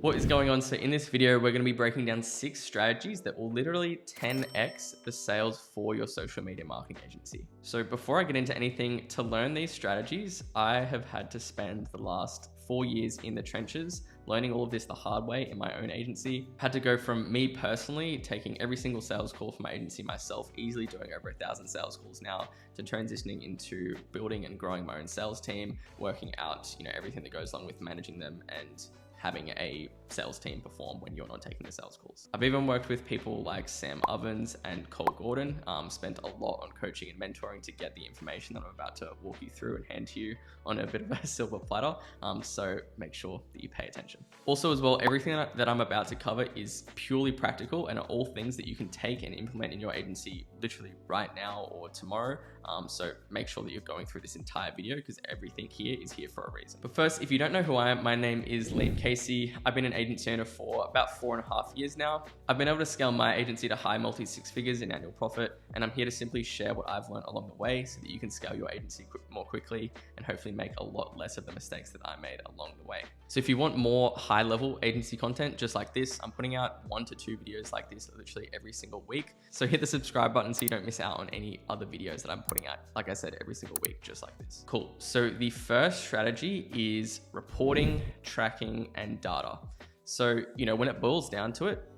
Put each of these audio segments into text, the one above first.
What is going on? So in this video, we're going to be breaking down 6 strategies that will literally 10x the sales for your social media marketing agency. So before I get into anything, to learn these strategies, I have had to spend the last 4 years in the trenches, learning all of this the hard way in my own agency. Had to go from me personally taking every single sales call for my agency myself, easily doing over 1,000 sales calls now, to transitioning into building and growing my own sales team, working out, everything that goes along with managing them and having a sales team perform when you're not taking the sales calls. I've even worked with people like Sam Ovens and Cole Gordon, spent a lot on coaching and mentoring to get the information that I'm about to walk you through and hand to you on a bit of a silver platter. So make sure that you pay attention. Also as well, everything that I'm about to cover is purely practical and are all things that you can take and implement in your agency literally right now or tomorrow. So make sure that you're going through this entire video because everything here is here for a reason. But first, if you don't know who I am, my name is Liam Casey. I've been an agency owner for about 4.5 years now. I've been able to scale my agency to high multi-six figures in annual profit, and I'm here to simply share what I've learned along the way so that you can scale your agency more quickly and hopefully make a lot less of the mistakes that I made along the way. So if you want more high-level agency content just like this, I'm putting out 1 to 2 videos like this literally every single week. So hit the subscribe button so you don't miss out on any other videos that I'm putting out, like I said, every single week, just like this. Cool. So the first strategy is reporting, tracking, and data. So, when it boils down to it,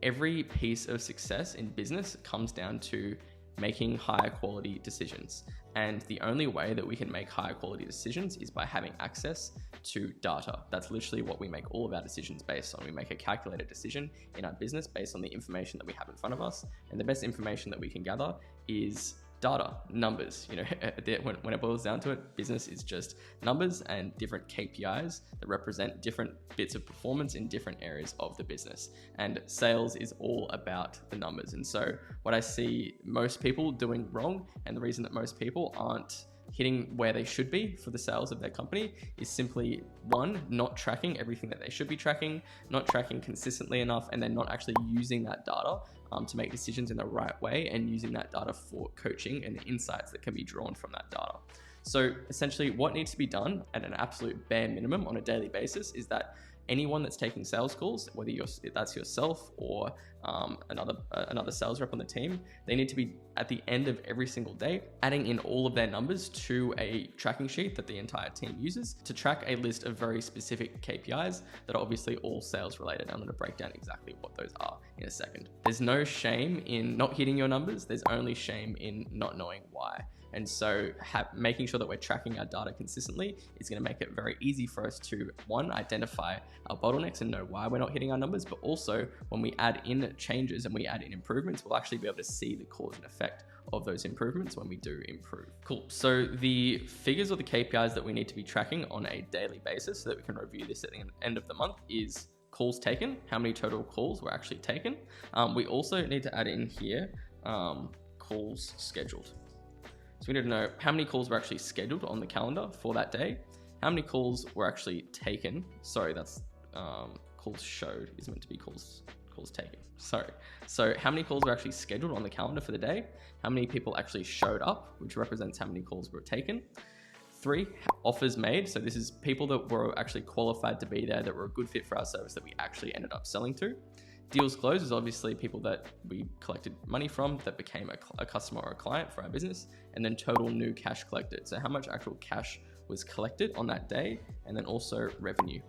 every piece of success in business comes down to making higher quality decisions. And the only way that we can make higher quality decisions is by having access to data. That's literally what we make all of our decisions based on. We make a calculated decision in our business based on the information that we have in front of us. And the best information that we can gather is data, numbers. When it boils down to it, business is just numbers and different KPIs that represent different bits of performance in different areas of the business. And sales is all about the numbers. And so what I see most people doing wrong, and the reason that most people aren't hitting where they should be for the sales of their company, is simply 1, not tracking everything that they should be tracking, not tracking consistently enough, and then not actually using that data to make decisions in the right way, and using that data for coaching and the insights that can be drawn from that data. So essentially what needs to be done at an absolute bare minimum on a daily basis is that anyone that's taking sales calls, whether that's yourself or another sales rep on the team, they need to be at the end of every single day adding in all of their numbers to a tracking sheet that the entire team uses to track a list of very specific KPIs that are obviously all sales related. I'm going to break down exactly what those are in a second. There's no shame in not hitting your numbers. There's only shame in not knowing why. And so making sure that we're tracking our data consistently is going to make it very easy for us to, 1, identify our bottlenecks and know why we're not hitting our numbers, but also when we add in changes and we add in improvements, we'll actually be able to see the cause and effect of those improvements when we do improve. Cool. So the figures or the KPIs that we need to be tracking on a daily basis so that we can review this at the end of the month is calls taken, how many total calls were actually taken. We also need to add in here calls scheduled. So we need to know how many calls were actually scheduled on the calendar for that day, how many calls were actually taken. Sorry, that's calls showed is meant to be calls taken. Sorry. So how many calls were actually scheduled on the calendar for the day, how many people actually showed up, which represents how many calls were taken. 3, offers made. So this is people that were actually qualified to be there, that were a good fit for our service that we actually ended up selling to. Deals closed is obviously people that we collected money from that became a customer or a client for our business. And then total new cash collected. So how much actual cash was collected on that day, and then also revenue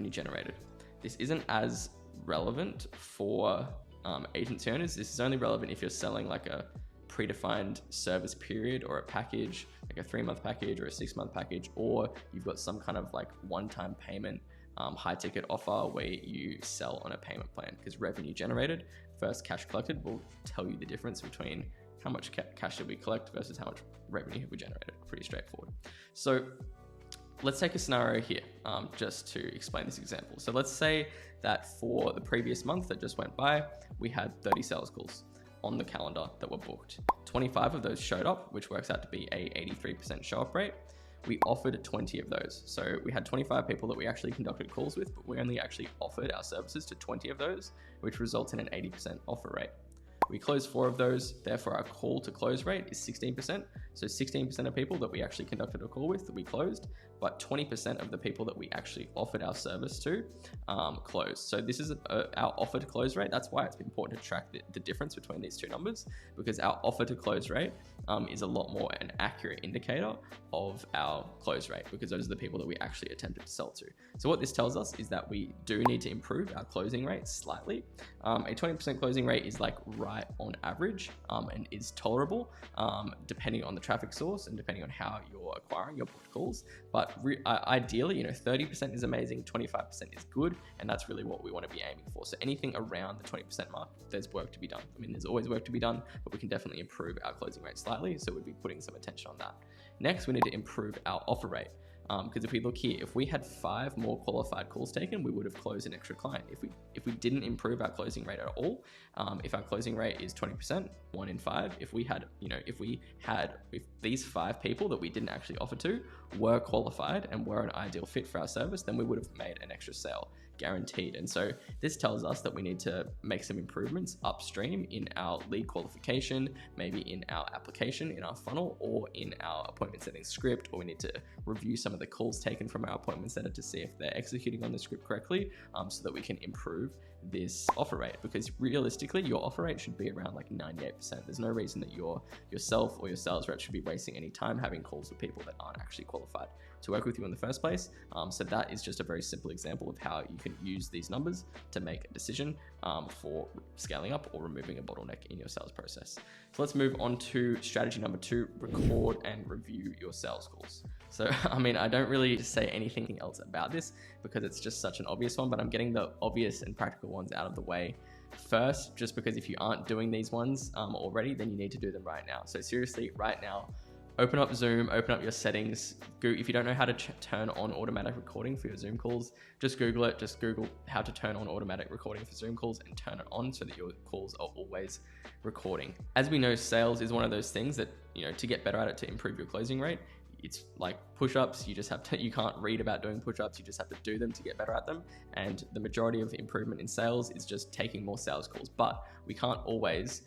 generated. This isn't as relevant for agency owners. This is only relevant if you're selling like a predefined service period or a package, like a 3-month package or a 6-month package, or you've got some kind of like one-time payment high ticket offer where you sell on a payment plan, because revenue generated versus cash collected will tell you the difference between how much cash did we collect versus how much revenue we generated. Pretty straightforward. So let's take a scenario here just to explain this example. So let's say that for the previous month that just went by, we had 30 sales calls on the calendar that were booked. 25 of those showed up, which works out to be a 83% show up rate. We offered 20 of those. So we had 25 people that we actually conducted calls with, but we only actually offered our services to 20 of those, which results in an 80% offer rate. We closed 4 of those, therefore our call to close rate is 16%. So 16% of people that we actually conducted a call with, we closed, but 20% of the people that we actually offered our service to closed. So this is our offer to close rate. That's why it's important to track the difference between these two numbers, because our offer to close rate is a lot more an accurate indicator of our close rate, because those are the people that we actually attempted to sell to. So what this tells us is that we do need to improve our closing rate slightly. A 20% closing rate is like right on average and is tolerable depending on the traffic source and depending on how you're acquiring your booked calls. But ideally, 30% is amazing, 25% is good, and that's really what we want to be aiming for. So anything around the 20% mark, there's work to be done. I mean, there's always work to be done, but we can definitely improve our closing rate slightly. So we'd be putting some attention on that. Next, we need to improve our offer rate. Because if we look here, if we had 5 more qualified calls taken, we would have closed an extra client. If we didn't improve our closing rate at all, if our closing rate is 20%, 1 in 5, if these 5 people that we didn't actually offer to were qualified and were an ideal fit for our service, then we would have made an extra sale, guaranteed. And so this tells us that we need to make some improvements upstream in our lead qualification, maybe in our application, in our funnel, or in our appointment setting script, or we need to review some of the calls taken from our appointment setter to see if they're executing on the script correctly, so that we can improve this offer rate. Because realistically, your offer rate should be around like 98%. There's no reason that yourself or your sales rep should be wasting any time having calls with people that aren't actually qualified to work with you in the first place. So that is just a very simple example of how you can use these numbers to make a decision for scaling up or removing a bottleneck in your sales process. So let's move on to strategy number 2, record and review your sales calls. So, I mean, I don't really say anything else about this because it's just such an obvious one, but I'm getting the obvious and practical ones out of the way first, just because if you aren't doing these ones already, then you need to do them right now. So seriously, right now, open up Zoom, open up your settings. If you don't know how to turn on automatic recording for your Zoom calls, just Google it. Just Google how to turn on automatic recording for Zoom calls and turn it on so that your calls are always recording. As we know, sales is one of those things that, to get better at it, to improve your closing rate, it's like push-ups. You can't read about doing push-ups, you just have to do them to get better at them. And the majority of improvement in sales is just taking more sales calls. But we can't always,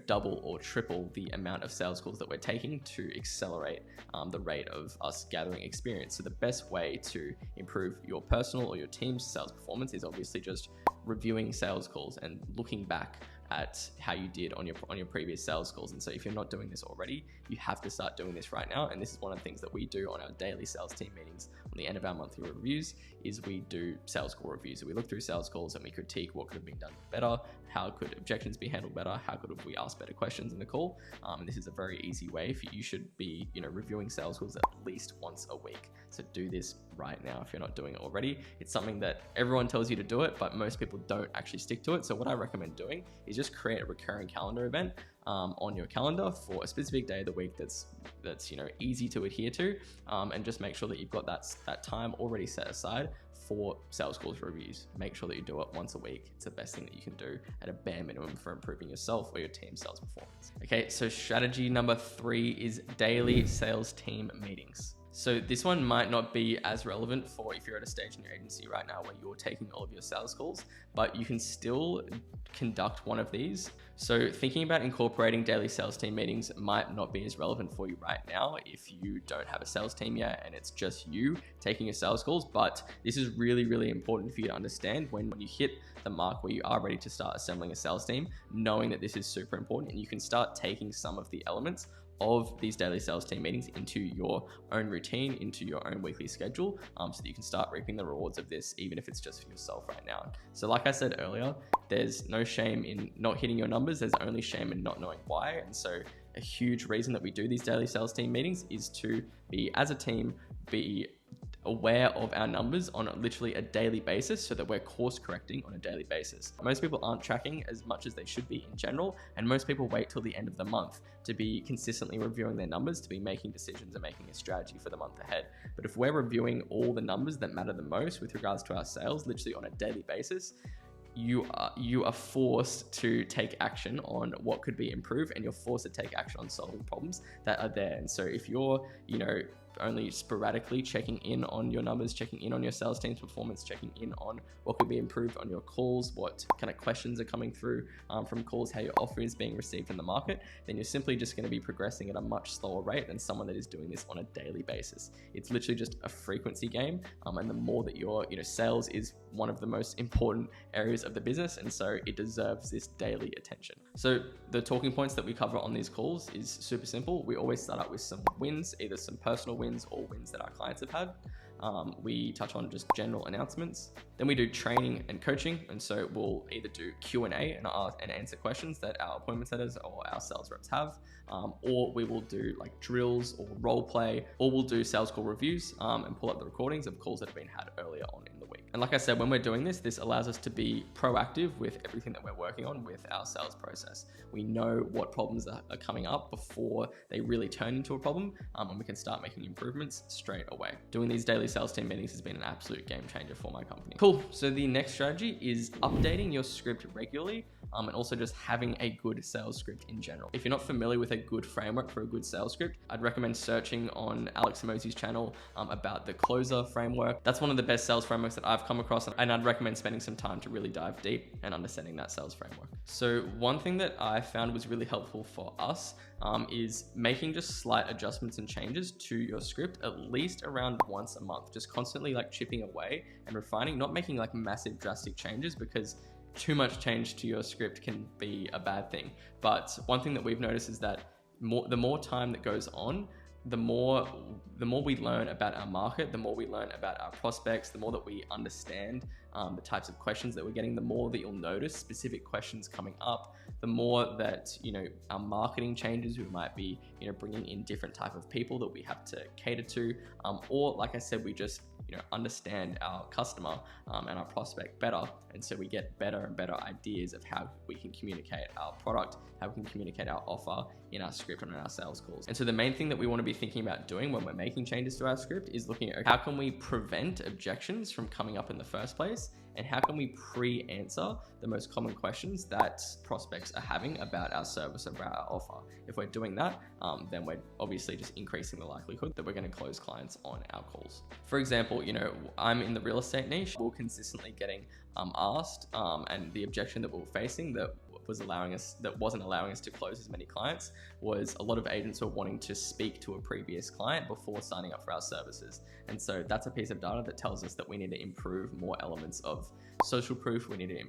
double or triple the amount of sales calls that we're taking to accelerate the rate of us gathering experience. So the best way to improve your personal or your team's sales performance is obviously just reviewing sales calls and looking back at how you did on your previous sales calls. And so if you're not doing this already, you have to start doing this right now. And this is one of the things that we do on our daily sales team meetings on the end of our monthly reviews, is we do sales call reviews. So we look through sales calls and we critique what could have been done better, how could objections be handled better, how could we ask better questions in the call. And this is a very easy way for you should be reviewing sales calls at least once a week. So do this right now if you're not doing it already. It's something that everyone tells you to do it, but most people don't actually stick to it. So what I recommend doing is just create a recurring calendar event on your calendar for a specific day of the week that's easy to adhere to, and just make sure that you've got that time already set aside for sales calls reviews. Make sure that you do it once a week. It's the best thing that you can do at a bare minimum for improving yourself or your team's sales performance. Okay, so strategy number 3 is daily sales team meetings. So this one might not be as relevant for if you're at a stage in your agency right now where you're taking all of your sales calls, but you can still conduct one of these. So thinking about incorporating daily sales team meetings might not be as relevant for you right now if you don't have a sales team yet and it's just you taking your sales calls. But this is really, really important for you to understand when you hit the mark where you are ready to start assembling a sales team, knowing that this is super important, and you can start taking some of the elements of these daily sales team meetings into your own routine, into your own weekly schedule, so that you can start reaping the rewards of this, even if it's just for yourself right now. So like I said earlier, there's no shame in not hitting your numbers, there's only shame in not knowing why. And so a huge reason that we do these daily sales team meetings is to be, as a team, be aware of our numbers on literally a daily basis, so that we're course correcting on a daily basis. Most people aren't tracking as much as they should be in general, and most people wait till the end of the month to be consistently reviewing their numbers, to be making decisions and making a strategy for the month ahead. But if we're reviewing all the numbers that matter the most with regards to our sales, literally on a daily basis, you are forced to take action on what could be improved, and you're forced to take action on solving problems that are there. And so if you're only sporadically checking in on your numbers, checking in on your sales team's performance, checking in on what could be improved on your calls, what kind of questions are coming through from calls, how your offer is being received in the market, then you're simply just going to be progressing at a much slower rate than someone that is doing this on a daily basis. It's literally just a frequency game, and the more that your sales is one of the most important areas of the business, and so it deserves this daily attention. So the talking points that we cover on these calls is super simple. We always start out with some wins, either some personal wins or wins that our clients have had. We touch on just general announcements. Then we do training and coaching, and so we'll either do Q&A and answer questions that our appointment setters or our sales reps have, or we will do like drills or role play, or we'll do sales call reviews and pull up the recordings of calls that have been had earlier on in the week. And like I said, when we're doing this, this allows us to be proactive with everything that we're working on with our sales process. We know what problems are coming up before they really turn into a problem, and we can start making improvements straight away. Doing these daily sales team meetings has been an absolute game changer for my company. Cool. So the next strategy is updating your script regularly, and also just having a good sales script in general. If you're not familiar with a good framework for a good sales script, I'd recommend searching on Alex Hormozi's channel about the closer framework. That's one of the best sales frameworks that I've come across, and I'd recommend spending some time to really dive deep and understanding that sales framework. So one thing that I found was really helpful for us is making just slight adjustments and changes to your script at least around once a month, just constantly like chipping away and refining, not making like massive drastic changes, because too much change to your script can be a bad thing. But one thing that we've noticed is that the more time that goes on, the more we learn about our market, the more we learn about our prospects, the more that we understand the types of questions that we're getting, the more that you'll notice specific questions coming up, the more that our marketing changes. We might be bringing in different type of people that we have to cater to, or like I said, we just understand our customer and our prospect better, and so we get better and better ideas of how we can communicate our product, how we can communicate our offer in our script and in our sales calls. And so the main thing that we want to be thinking about doing when we're making changes to our script is looking at how can we prevent objections from coming up in the first place, and how can we pre-answer the most common questions that prospects are having about our service and about our offer. If we're doing that, then we're obviously just increasing the likelihood that we're going to close clients on our calls. For example, I'm in the real estate niche. We're consistently getting asked, and the objection that we were facing that wasn't allowing us to close as many clients was a lot of agents were wanting to speak to a previous client before signing up for our services. And so that's a piece of data that tells us that we need to improve more elements of social proof. We need to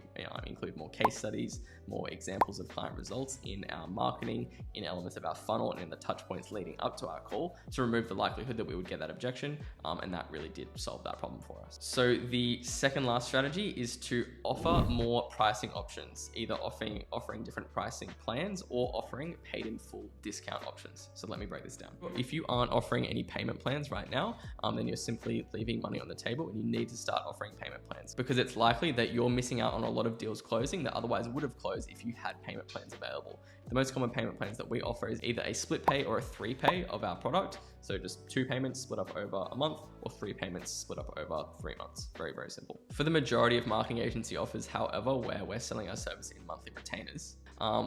include more case studies, more examples of client results in our marketing, in elements of our funnel, and in the touch points leading up to our call to remove the likelihood that we would get that objection. And that really did solve that problem for us. So the second last strategy is to offer more pricing options, either offering different pricing plans or offering paid in full discount options. So let me break this down. If you aren't offering any payment plans right now, then you're simply leaving money on the table, and you need to start offering payment plans, because it's likely that you're missing out on a lot of deals closing that otherwise would have closed if you had payment plans available. The most common payment plans that we offer is either a split pay or a 3 pay of our product. So just 2 payments split up over a month, or 3 payments split up over 3 months. Very, very simple. For the majority of marketing agency offers, however, where we're selling our service in monthly retainers,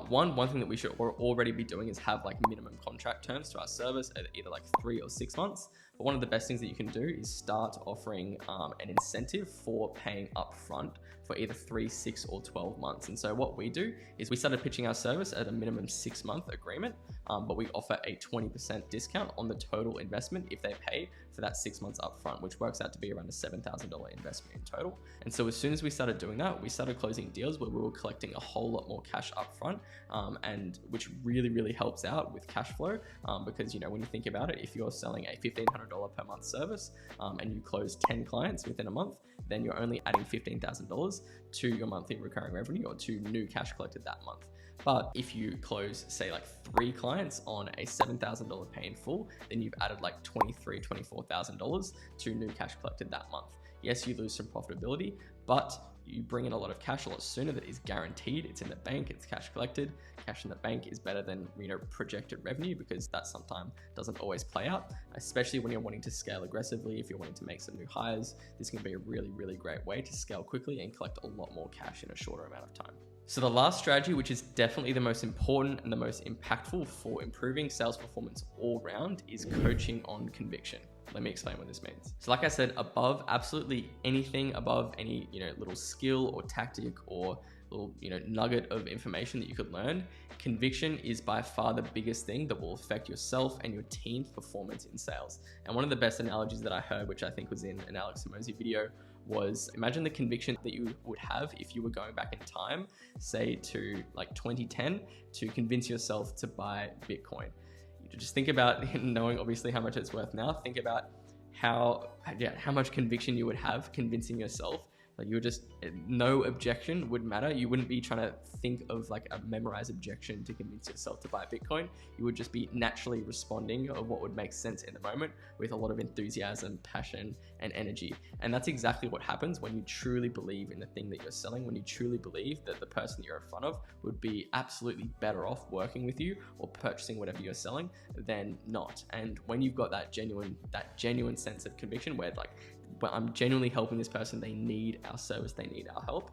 one thing that we should already be doing is have like minimum contract terms to our service at either like 3 or 6 months. But one of the best things that you can do is start offering an incentive for paying upfront for either 3, 6, or 12 months. And so what we do is we started pitching our service at a minimum 6-month agreement, but we offer a 20% discount on the total investment if they pay for that 6 months upfront, which works out to be around a $7,000 investment in total. And so as soon as we started doing that, we started closing deals where we were collecting a whole lot more cash upfront, and which really, really helps out with cash flow, because when you think about it, if you're selling a $1,500 per month service and you close 10 clients within a month, then you're only adding $15,000 to your monthly recurring revenue, or to new cash collected that month. But if you close, say like 3 clients on a $7,000 pay in full, then you've added like $24,000 to new cash collected that month. Yes, you lose some profitability, but you bring in a lot of cash a lot sooner that is guaranteed. It's in the bank, it's cash collected. Cash in the bank is better than, projected revenue, because that sometimes doesn't always play out, especially when you're wanting to scale aggressively. If you're wanting to make some new hires, this can be a really, really great way to scale quickly and collect a lot more cash in a shorter amount of time. So the last strategy, which is definitely the most important and the most impactful for improving sales performance all round, is coaching on conviction. Let me explain what this means. So like I said, above absolutely anything, above any, little skill or tactic or little, nugget of information that you could learn, conviction is by far the biggest thing that will affect yourself and your team's performance in sales. And one of the best analogies that I heard, which I think was in an Alex Hormozi video, was imagine the conviction that you would have if you were going back in time, say to like 2010, to convince yourself to buy Bitcoin. You just think about, knowing obviously how much it's worth now, think about how much conviction you would have convincing yourself. Like, you would just, no objection would matter. You wouldn't be trying to think of like a memorized objection to convince yourself to buy Bitcoin. You would just be naturally responding of what would make sense in the moment with a lot of enthusiasm, passion, and energy. And that's exactly what happens when you truly believe in the thing that you're selling, when you truly believe that the person you're in front of would be absolutely better off working with you or purchasing whatever you're selling than not. And when you've got that genuine sense of conviction where like, but I'm genuinely helping this person, they need our service, they need our help,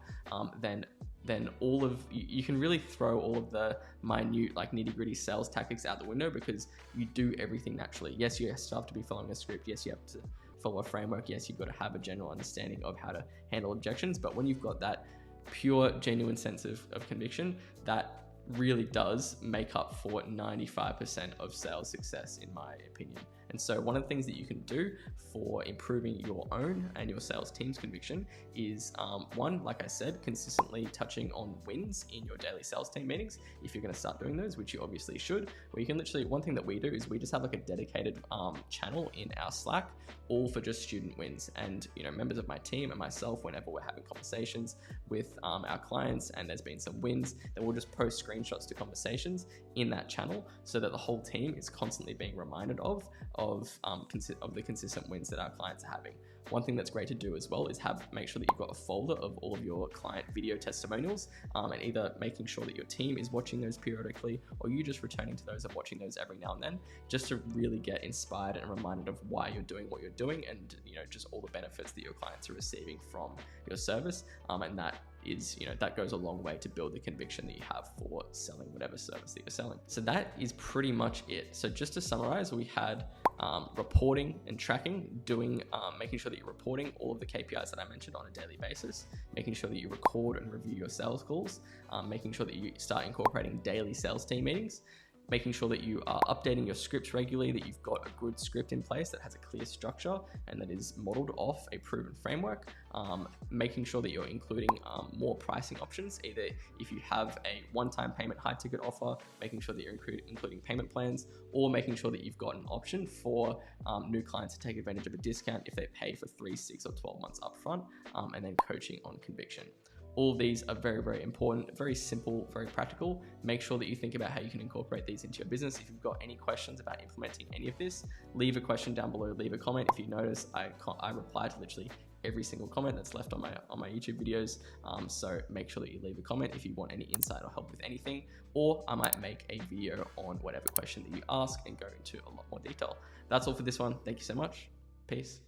then all of you can really throw all of the minute, like nitty-gritty sales tactics out the window, because you do everything naturally. Yes, you still have to be following a script. Yes, you have to follow a framework. Yes, you've got to have a general understanding of how to handle objections. But when you've got that pure, genuine sense of conviction, that really does make up for 95% of sales success, in my opinion. And so one of the things that you can do for improving your own and your sales team's conviction is, one, like I said, consistently touching on wins in your daily sales team meetings. If you're going to start doing those, which you obviously should, where you can literally, one thing that we do is we just have like a dedicated channel in our Slack, all for just student wins. And, members of my team and myself, whenever we're having conversations with our clients and there's been some wins, then we'll just post screenshots to conversations in that channel so that the whole team is constantly being reminded of the consistent wins that our clients are having. One thing that's great to do as well is make sure that you've got a folder of all of your client video testimonials, and either making sure that your team is watching those periodically, or you just returning to those and watching those every now and then, just to really get inspired and reminded of why you're doing what you're doing, and just all the benefits that your clients are receiving from your service. And that is, that goes a long way to build the conviction that you have for selling whatever service that you're selling. So that is pretty much it. So just to summarize, we had reporting and tracking, making sure that you're reporting all of the KPIs that I mentioned on a daily basis, making sure that you record and review your sales calls, making sure that you start incorporating daily sales team meetings, making sure that you are updating your scripts regularly, that you've got a good script in place that has a clear structure and that is modeled off a proven framework, making sure that you're including more pricing options, either if you have a one-time payment high ticket offer, making sure that you're including payment plans, or making sure that you've got an option for new clients to take advantage of a discount if they pay for 3, 6, or 12 months upfront, and then coaching on conviction. All of these are very, very important, very simple, very practical. Make sure that you think about how you can incorporate these into your business. If you've got any questions about implementing any of this, leave a question down below, leave a comment. If you notice, I reply to literally every single comment that's left on my YouTube videos. So make sure that you leave a comment if you want any insight or help with anything, or I might make a video on whatever question that you ask and go into a lot more detail. That's all for this one. Thank you so much. Peace.